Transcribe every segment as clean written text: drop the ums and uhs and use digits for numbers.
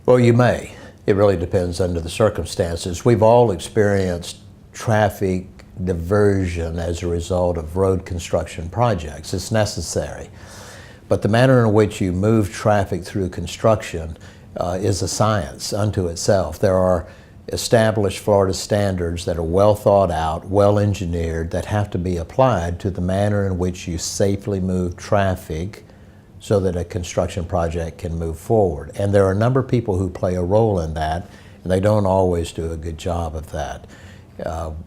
Well, you may. It really depends under the circumstances. We've all experienced traffic diversion as a result of road construction projects. It's necessary. But the manner in which you move traffic through construction is a science unto itself. There are established Florida standards that are well thought out, well engineered, that have to be applied to the manner in which you safely move traffic so that a construction project can move forward. And there are a number of people who play a role in that, and they don't always do a good job of that.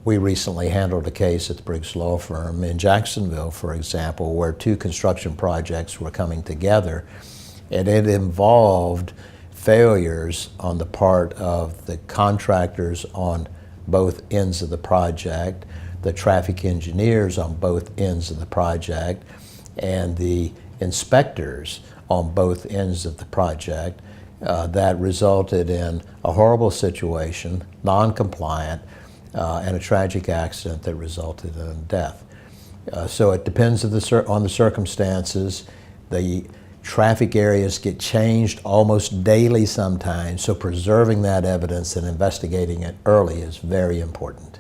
We recently handled a case at the Briggs law firm in Jacksonville, for example, where two construction projects were coming together, and it involved failures on the part of the contractors on both ends of the project, the traffic engineers on both ends of the project, and the inspectors on both ends of the project. That resulted in a horrible situation, non-compliant, and a tragic accident that resulted in death. So it depends on the circumstances. The traffic areas get changed almost daily sometimes, so preserving that evidence and investigating it early is very important.